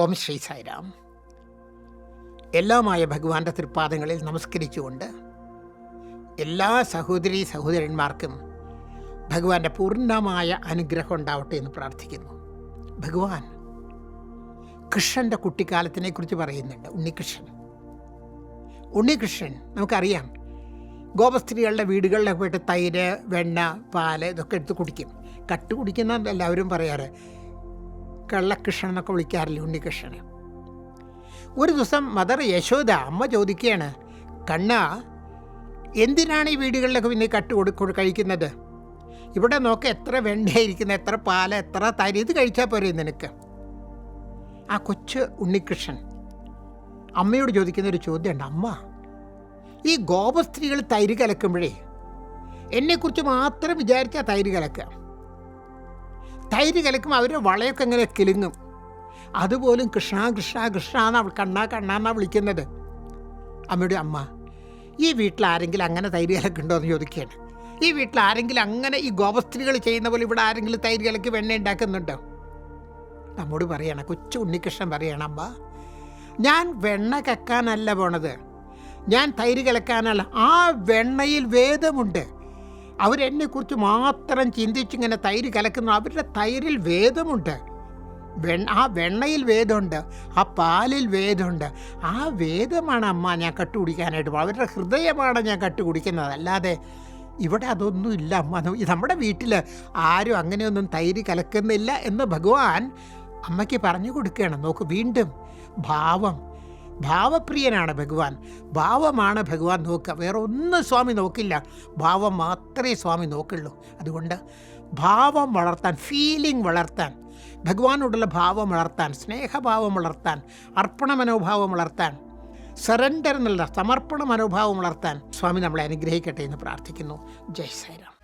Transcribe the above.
ഓം ശ്രീ സായിരാം. എല്ലാമായ ഭഗവാന്റെ തൃപ്പാദങ്ങളിൽ നമസ്കരിച്ചുകൊണ്ട് എല്ലാ സഹോദരീ സഹോദരന്മാർക്കും ഭഗവാന്റെ പൂർണ്ണമായ അനുഗ്രഹം ഉണ്ടാവട്ടെ എന്ന് പ്രാർത്ഥിക്കുന്നു. ഭഗവാൻ കൃഷ്ണൻ്റെ കുട്ടിക്കാലത്തിനെക്കുറിച്ച് പറയുന്നുണ്ട്. ഉണ്ണികൃഷ്ണൻ നമുക്കറിയാം, ഗോപസ്ത്രീകളുടെ വീടുകളിലൊക്കെ പോയിട്ട് തൈര്, വെണ്ണ, പാല് ഇതൊക്കെ എടുത്ത് കുടിക്കും. കട്ട് കുടിക്കുന്ന എല്ലാവരും പറയാറ് കള്ളകൃഷ്ണൻ എന്നൊക്കെ വിളിക്കാറില്ല ഉണ്ണികൃഷ്ണന്. ഒരു ദിവസം മദർ യശോദ അമ്മ ചോദിക്കുകയാണ്, കണ്ണ എന്തിനാണ് ഈ വീടുകളിലൊക്കെ പിന്നെ കട്ട് കഴിക്കുന്നത്? ഇവിടെ നോക്ക്, എത്ര വെണ്ണയായിരിക്കുന്നത്, എത്ര പാല്, എത്ര തരി, ഇത് കഴിച്ചാൽ പോരെ നിനക്ക്? ആ കൊച്ചു ഉണ്ണികൃഷ്ണൻ അമ്മയോട് ചോദിക്കുന്നൊരു ചോദ്യമുണ്ട്. അമ്മ, ഈ ഗോപസ്ത്രീകൾ തൈര് കലക്കുമ്പോഴേ എന്നെക്കുറിച്ച് മാത്രം വിചാരിച്ചാൽ തൈര് കലക്കുക. തൈര് കലക്കുമ്പോൾ അവരുടെ വളയൊക്കെ എങ്ങനെ കിലുങ്ങും. അതുപോലും കൃഷ്ണ കൃഷ്ണ കൃഷ്ണ എന്നാണ് കണ്ണാന്നാണ് വിളിക്കുന്നത്. അമ്മയുടെ അമ്മ, ഈ വീട്ടിൽ ആരെങ്കിലും അങ്ങനെ തൈര് കലക്കുണ്ടോ എന്ന് ചോദിക്കുകയാണ്. ഈ വീട്ടിൽ ആരെങ്കിലും അങ്ങനെ ഈ ഗോപസ്ത്രീകൾ ചെയ്യുന്ന പോലെ ഇവിടെ ആരെങ്കിലും തൈര് കലക്ക് വെണ്ണ ഉണ്ടാക്കുന്നുണ്ടോ? നമ്മോട് പറയണം, കൊച്ചു ഉണ്ണികൃഷ്ണൻ പറയണം, അമ്മ ഞാൻ വെണ്ണ കക്കാനല്ല പോണത്, ഞാൻ തൈര് കലക്കാനല്ല. ആ വെണ്ണയിൽ വേദമുണ്ട്. അവരെന്നെക്കുറിച്ച് മാത്രം ചിന്തിച്ചിങ്ങനെ തൈര് കലക്കുന്നു. അവരുടെ തൈരിൽ വേദമുണ്ട്. ആ വെണ്ണയിൽ വേദമുണ്ട്, ആ പാലിൽ വേദമുണ്ട്. ആ വേദമാണ് അമ്മ ഞാൻ കട്ടുകുടിക്കാനായിട്ട് പോകും. അവരുടെ ഹൃദയമാണ് ഞാൻ കട്ടുകുടിക്കുന്നത്. അല്ലാതെ ഇവിടെ അതൊന്നുമില്ല അമ്മ. നമ്മുടെ വീട്ടിൽ ആരും അങ്ങനെയൊന്നും തൈര് കലക്കുന്നില്ല എന്ന് ഭഗവാൻ അമ്മയ്ക്ക് പറഞ്ഞു കൊടുക്കുകയാണ്. നോക്ക്, വീണ്ടും ഭാവപ്രിയനാണ് ഭഗവാൻ. ഭാവമാണ് ഭഗവാൻ നോക്കുക. വേറെ ഒന്നും സ്വാമി നോക്കില്ല. ഭാവം മാത്രമേ സ്വാമി നോക്കുള്ളൂ. അതുകൊണ്ട് ഭാവം വളർത്താൻ, ഫീലിംഗ് വളർത്താൻ, ഭഗവാനോടുള്ള ഭാവം വളർത്താൻ, സ്നേഹഭാവം വളർത്താൻ, അർപ്പണ മനോഭാവം വളർത്താൻ, സറണ്ടർ എന്നുള്ള സമർപ്പണ മനോഭാവം വളർത്താൻ സ്വാമി നമ്മളെ അനുഗ്രഹിക്കട്ടെ എന്ന് പ്രാർത്ഥിക്കുന്നു. ജയ് സായിരാം.